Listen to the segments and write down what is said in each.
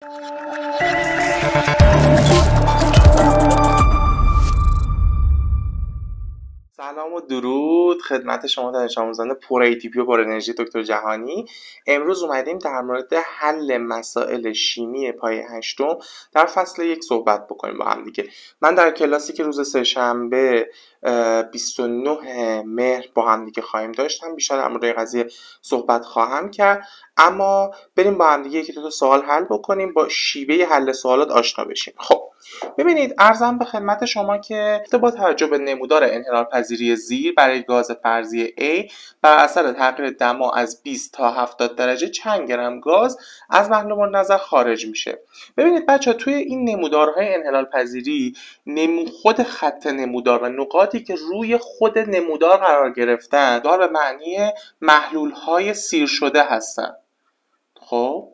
سلام و درود خدمت شما دانش آموزان پر ATP و پر انرژی دکتر جهانی. امروز اومدیم در مورد حل مسائل شیمی پایه هشتم در فصل 1 صحبت بکنیم با هم دیگه. من در کلاسی که روز سه‌شنبه 29 مهر با هم دیگه خواهیم داشتم بیشتر در مورد قضیه صحبت خواهم کرد، اما بریم با هم دیگه یکی دو تا سوال حل بکنیم، با شیوه حل سوالات آشنا بشیم. خب ببینید، عرضم به خدمت شما که با توجه به نمودار انحلال پذیری زیر برای گاز فرضی A بر اثر تغییر دما از 20 تا 70 درجه چند گرم گاز از محلول مورد نظر خارج میشه. ببینید بچه ها، توی این نمودارهای انحلال پذیری خود خط نمودار و نقاطی که روی خود نمودار قرار گرفتن دار به معنی محلول های سیر شده هستن. خب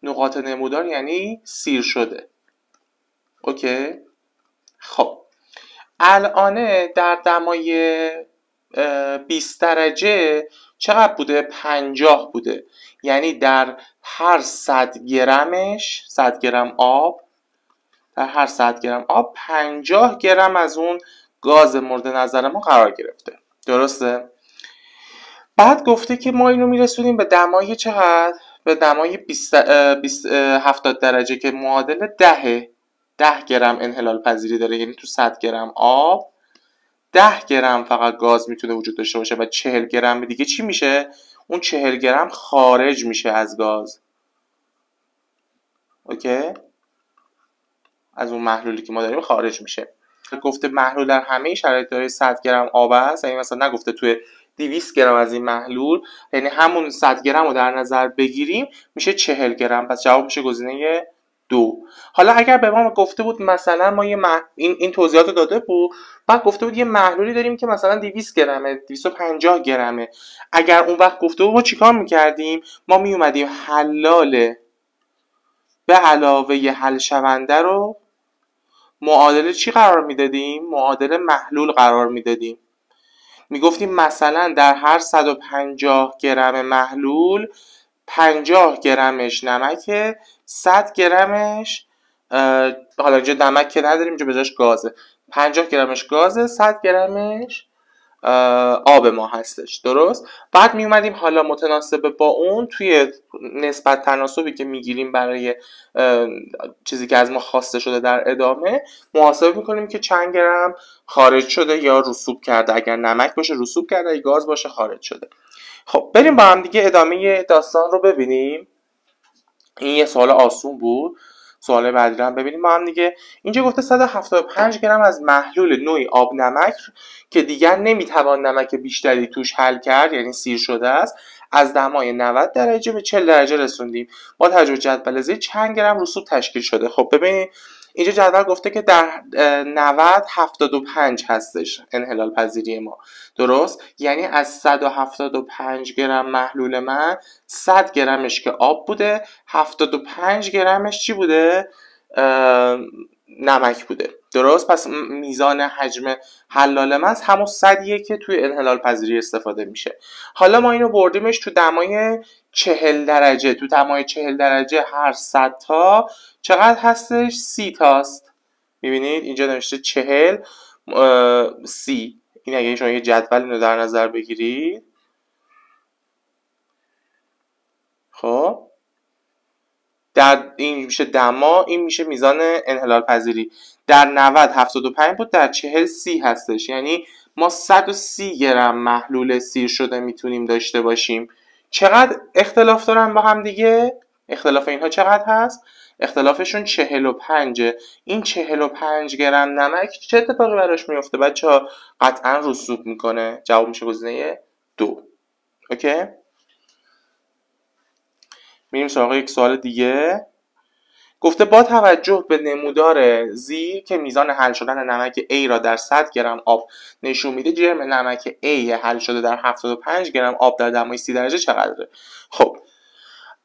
نقاط نمودار یعنی سیر شده. اوکی. خب الان در دمای 20 درجه چقدر بوده؟ 50 بوده. یعنی در هر 100 گرمش 100 گرم آب، در هر 100 گرم آب 50 گرم از اون گاز مورد نظر ما قرار گرفته. درسته؟ بعد گفته که ما اینو میرسونیم به دمای چقدر؟ به دمای 70 درجه که معادل 10 گرم انحلال پذیری داره. یعنی تو 100 گرم آب 10 گرم فقط گاز میتونه وجود داشته باشه و 40 گرم دیگه چی میشه؟ اون 40 گرم خارج میشه از گاز. اوکی؟ از اون محلولی که ما داریم خارج میشه. گفته محلول در همه شرایط داره 100 گرم آب است، یعنی مثلا نگفته توی 200 گرم از این محلول، یعنی همون 100 گرم رو در نظر بگیریم میشه 40 گرم. پس جواب میشه گزینه 2. حالا اگر به ما گفته بود مثلا ما این توضیحات رو داده بود، بعد گفته بود یه محلولی داریم که مثلا 200 گرمه 250 گرمه، اگر اون وقت گفته بود ما چیکار میکردیم؟ ما میومدیم حلال به علاوه حل شونده رو معادل چی قرار میدادیم؟ معادل محلول قرار میدادیم. میگفتیم مثلا در هر 150 گرم محلول 50 گرمش نمکه، 100 گرمش حالا اینجا نمک که نداریم، اینجا بجاش گازه، 50 گرمش گازه، 100 گرمش آب ما هستش. درست؟ بعد می اومدیم حالا متناسب با اون توی نسبت تناسبی که میگیریم برای چیزی که از ما خواسته شده در ادامه محاسبه میکنیم که چند گرم خارج شده یا رسوب کرده. اگر نمک باشه رسوب کرده، اگر گاز باشه خارج شده. خب بریم با هم دیگه ادامه داستان رو ببینیم. این یه سوال آسون بود. سوال بعدی رو هم ببینیم با هم دیگه. اینجا گفته 175 گرم از محلول نوعی آب نمک که دیگر نمیتوان نمک بیشتری توش حل کرد، یعنی سیر شده است، از دمای 90 درجه به 40 درجه رسوندیم. با توجه به جدول زیر چند گرم رسوب تشکیل شده. خب ببینید اینجا جدول گفته که در 90 75 هستش انحلال پذیری ما. درست؟ یعنی از 175 گرم محلول من 100 گرمش که آب بوده، 75 گرمش چی بوده؟ نمک بوده. درست؟ پس میزان حجم حلال من همون 100 که توی انحلال پذیری استفاده میشه. حالا ما اینو بردیمش تو دمای 40 درجه. تو دمای 40 درجه هر 100 تا چقدر هستش؟ 30 تاست. میبینید اینجا نوشته 40 30. این اگه شما یه جدول اینو در نظر بگیرید، خب در این میشه دما، این میشه میزان انحلال پذیری. در 90 75 بود، در 40 30 هستش. یعنی ما 130 گرم محلول سیر شده میتونیم داشته باشیم. چقدر اختلاف دارن با هم دیگه؟ اختلاف اینها چقدر هست؟ اختلافشون 45. این 45 گرم نمک چه اتفاقی براش میفته بچه‌ها؟ قطعا رسوب میکنه. جواب میشه گزینه 2. اوکی؟ میریم سراغ یک سوال دیگه. گفته با توجه به نمودار زیر که میزان حل شدن نمک A را در 100 گرم آب نشون میده، جرم نمک A حل شده در 75 گرم آب در دمای 30 درجه چقدره؟ خب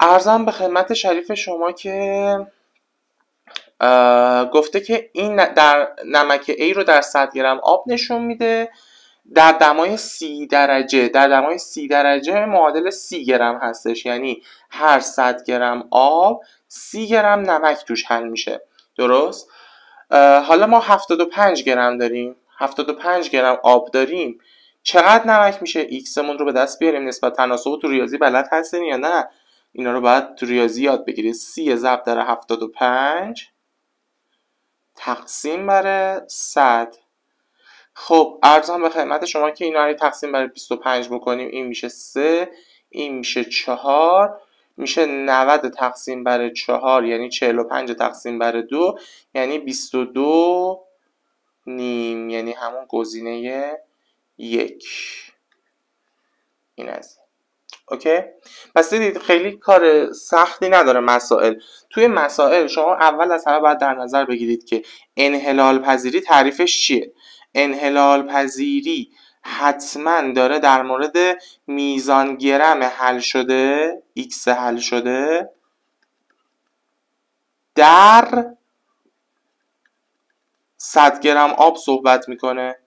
عرضم به خدمت شریف شما که گفته که این در نمک A رو در 100 گرم آب نشون میده در دمای 30 درجه. در دمای 30 درجه معادل 30 گرم هستش. یعنی هر 100 گرم آب 30 گرم نمک توش حل میشه. درست؟ حالا ما 75 گرم داریم، 75 گرم آب داریم، چقدر نمک میشه؟ ایکسمون رو به دست بیاریم. نسبت تناسب تو ریاضی بلد هستین یا نه؟ اینا رو باید تو ریاضی یاد بگیرید. 30 ضرب در 75 تقسیم بر 100. خب ارزم به خدمت شما که اینا رو تقسیم بر 25 بکنیم، این میشه 3، این میشه 4، میشه 90 تقسیم بر 4 یعنی 45 تقسیم بر 2 یعنی 22 نیم، یعنی همون گزینه 1. این از اوکی. پس دیدید خیلی کار سختی نداره مسائل. توی مسائل شما اول از همه باید در نظر بگیرید که انحلال پذیری تعریفش چیه. انحلال پذیری حتما داره در مورد میزان گرم حل شده، x حل شده در 100 گرم آب صحبت میکنه.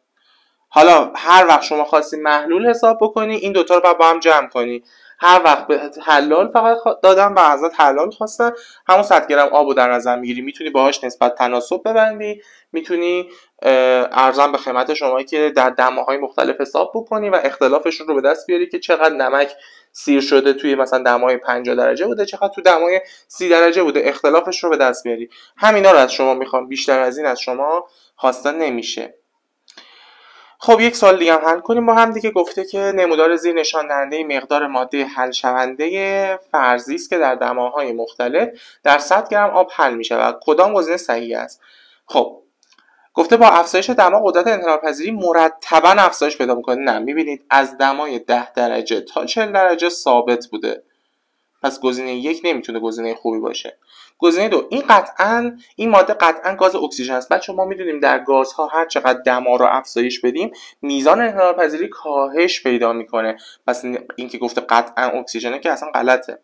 حالا هر وقت شما خواستی محلول حساب بکنی، این دوتا رو باید با هم جمع کنی. هر وقت به حلال فقط دادم و ازت حلال خواستن، همون 100 گرم آب رو در نظر میگیری، میتونی باهاش نسبت تناسب ببندی، میتونی ارزم به خدمت شما که در دماهای مختلف حساب بکنی و اختلافشون رو به دست بیاری که چقدر نمک سیر شده توی مثلا دمای 50 درجه بوده، چقدر تو دمای 30 درجه بوده، اختلافش رو به دست بیاری. همینا رو از شما میخوام، بیشتر از این از شما خواسته نمیشه. خب یک سوال دیگه هم حل کنیم با هم دیگه. گفته که نمودار زیر نشان دهنده مقدار ماده حل شونده فرضی است که در دماهای مختلف در 100 گرم آب حل میشه و کدام گزینه صحیح است. خب گفته با افزایش دما قدرت انحلال‌پذیری مرتبا افزایش پیدا میکنه. نه، میبینید از دمای 10 درجه تا 40 درجه ثابت بوده، پس گزینه 1 نمیتونه گزینه خوبی باشه. گزینه 2 این ماده قطعا گاز اکسیژن است. بچه ما میدونیم در گازها هر چقدر دما رو افزایش بدیم میزان انحلال‌پذیری کاهش پیدا میکنه، پس این که گفته قطعا اکسیژنه که اصلا غلطه.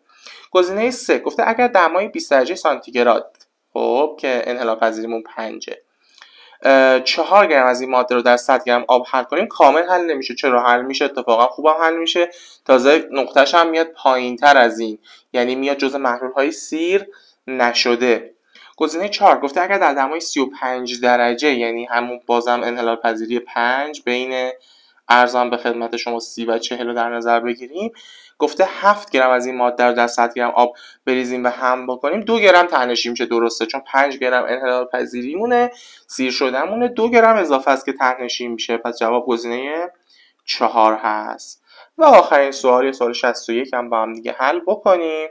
گزینه 3 گفته اگر دمای 20 درجه سانتیگراد، خب که انحلال‌پذیریمون 5، 4 گرم از این ماده رو در 100 گرم آب حل کنیم، کامل حل نمیشه. چرا حل میشه؟ اتفاقا خوبم حل میشه، تازه نقطه‌ش هم میاد پایین‌تر از این، یعنی میاد جزء محلول‌های سیر نشده. گزینه 4 گفته اگر در دمای 35 درجه، یعنی همون بازم انحلال پذیری 5 بین ارزان به خدمت شما 30 و 40 رو در نظر بگیریم، گفته 7 گرم از این ماده رو در 100 گرم آب بریزیم و هم بکنیم، 2 گرم ته‌نشین میشه. درسته، چون 5 گرم انحلال پذیری مونه، سیر شدهمونه، 2 گرم اضافه است که ته‌نشین میشه. پس جواب گزینه 4 هست. و آخرین سوال 61 هم با هم دیگه حل بکنیم.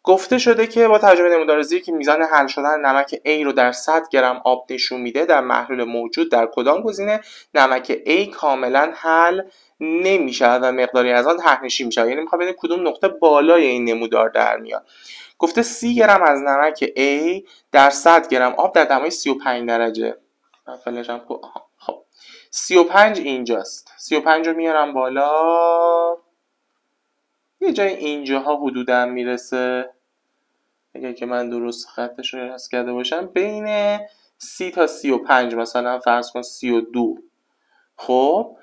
گفته شده که با توجه به نمودار زیر که میزان حل شدن نمک A رو در 100 گرم آب نشون میده، در محلول موجود در کدام گزینه نمک A کاملا حل نمیشه و مقداری از آن ته‌نشین میشه. یعنی میخوام ببینیم کدوم نقطه بالای این نمودار در میاد. گفته 30 گرم از نمک A در 100 گرم آب در دمای 35 درجه. خب 35 اینجاست، 35 رو میارم بالا، یه جای اینجاها حدوداً میرسه، اگر که من درست خطش رو حس کرده باشم بین 30 تا 35 مثلا فرض کن 32. خب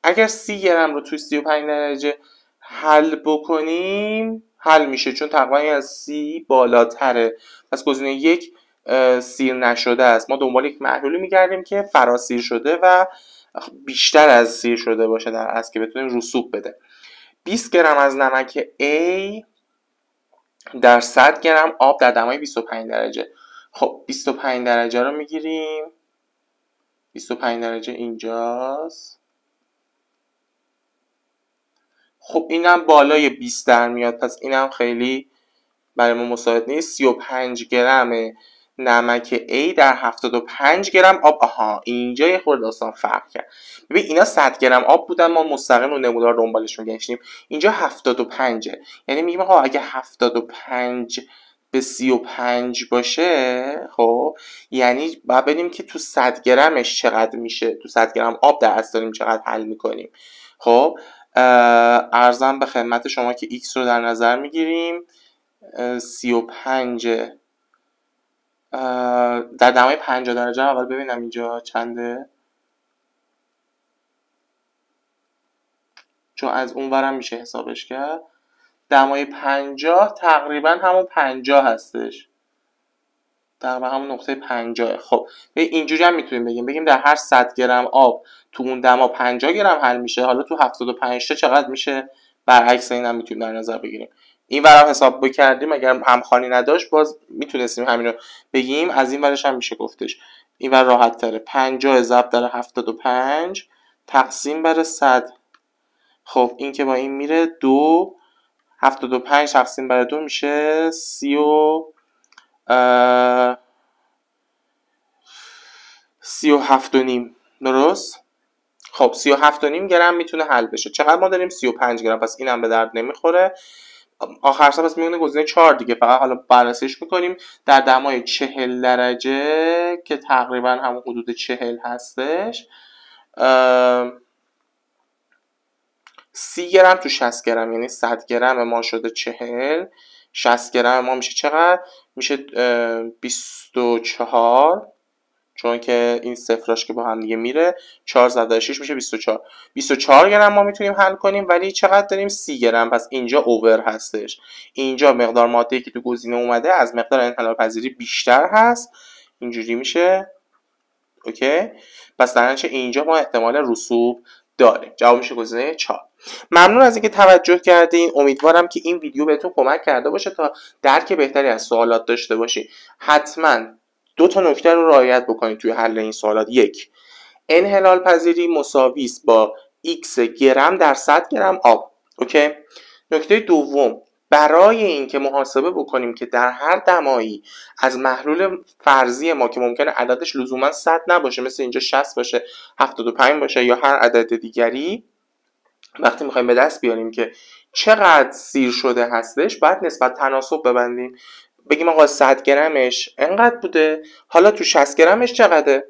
اگر 30 گرم رو توی 35 درجه حل بکنیم حل میشه، چون تقریبا از 30 بالاتره. پس گزینه 1 سیر نشده است. ما دنبال یک محلولی میگردیم که فراسیر شده و بیشتر از سیر شده باشه در اصل که بتونیم رسوب بده. 20 گرم از نمک A در 100 گرم آب در دمای 25 درجه. خب 25 درجه رو میگیریم، 25 درجه اینجاست. خب اینم بالای 20 در میاد، پس اینم خیلی برای ما مساعد نیست. 35 گرم نمک A در 75 گرم آب. آها اینجا یه خورده داستان فرق کرد. ببین اینا 100 گرم آب بودن، ما مستقیم رو نمودار دنبالش میگشتیم. اینجا 75، یعنی میگیم آقا اگه 75 به 35 باشه، خب یعنی باید ببینیم که تو 100 گرمش چقدر میشه، تو 100 گرم آب در اصل داریم چقدر حل میکنیم. خب ارزم به خدمت شما که x رو در نظر میگیریم، 35 در دمای 50 درجه. اول ببینم اینجا چنده، چون از اون ورم میشه حسابش کرد. دمای 50 تقریبا همون 50 هستش، تقریبا همون نقطه 50. خب اینجوری هم میتونیم بگیم در هر 100 گرم آب تو اون دما 50 گرم حل میشه. حالا تو 75 تا چقدر میشه؟ برعکس این هم میتونیم در نظر بگیریم. این ورم حساب بکردیم اگر همخوانی نداشت باز میتونستیم همین رو بگیم. از این ورش هم میشه گفتش این ور راحت تره. 50 ضرب در 75 تقسیم بر 100. خب این که با این میره 2. 75 تقسیم بر 2 میشه 37.5. درست؟ خب 37.5 گرم میتونه حل بشه. چقدر ما داریم؟ 35 گرم. پس اینم به درد نمیخوره. آخر سر پس میمونه گزینه 4 دیگه. فقط حالا بررسیش میکنیم در دمای 40 درجه که تقریبا همون حدود 40 هستش. 30 گرم تو 60 گرم، یعنی 100 گرم ما شده 40. 60 گرم ما میشه چقدر؟ میشه 24، چون که این صفراش که با هم دیگه میره 4 ضرب 6 میشه 24. 24 گرم ما میتونیم حل کنیم، ولی چقدر داریم؟ 30 گرم. پس اینجا اوور هستش. اینجا مقدار ماده‌ای که تو گزینه اومده از مقدار انحلال پذیری بیشتر هست. اینجوری میشه. اوکی؟ پس در نتیجه اینجا ما احتمال رسوب داریم. جواب میشه گزینه 4. ممنون از اینکه توجه کردین. امیدوارم که این ویدیو بهتون کمک کرده باشه تا درک بهتری از سوالات داشته باشید. حتما 2 تا نکته رو رعایت بکنید توی حل این سوالات. 1. انحلال پذیری مساوی است با x گرم در 100 گرم آب. اوکی؟ نکته دوم، برای اینکه محاسبه بکنیم که در هر دمایی از محلول فرضی ما که ممکنه عددش لزوما 100 نباشه، مثل اینجا 60 باشه، 75 باشه یا هر عدد دیگری، وقتی میخوایم به دست بیاریم که چقدر سیر شده هستش باید نسبت تناسب ببندیم. بگیم آقا 100 گرمش انقدر بوده، حالا تو 60 گرمش چقدره؟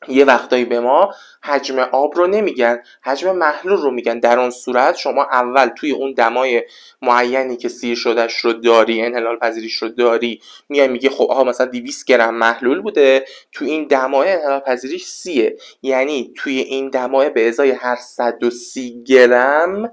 یه وقتایی به ما حجم آب رو نمیگن، حجم محلول رو میگن. در اون صورت شما اول توی اون دمای معینی که سیر شدهش رو داری، انحلال پذیریش رو داری، میای میگی خب آها مثلا 200 گرم محلول بوده، تو این دمای انحلال پذیریش 30، یعنی توی این دمای به ازای هر 130 گرم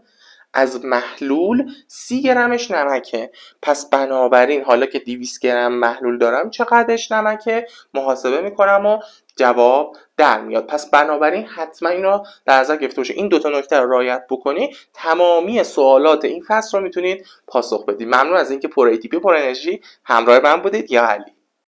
از محلول 30 گرمش نمکه. پس بنابراین حالا که 200 گرم محلول دارم چقدرش نمکه محاسبه میکنم و جواب در میاد. پس بنابراین حتما این رو در نظر گرفته باشه. این 2 تا نکته رو رعایت بکنی تمامی سوالات این فصل رو میتونید پاسخ بدید. ممنون از اینکه پر ATP پر انرژی همراه من بودید. یا علی.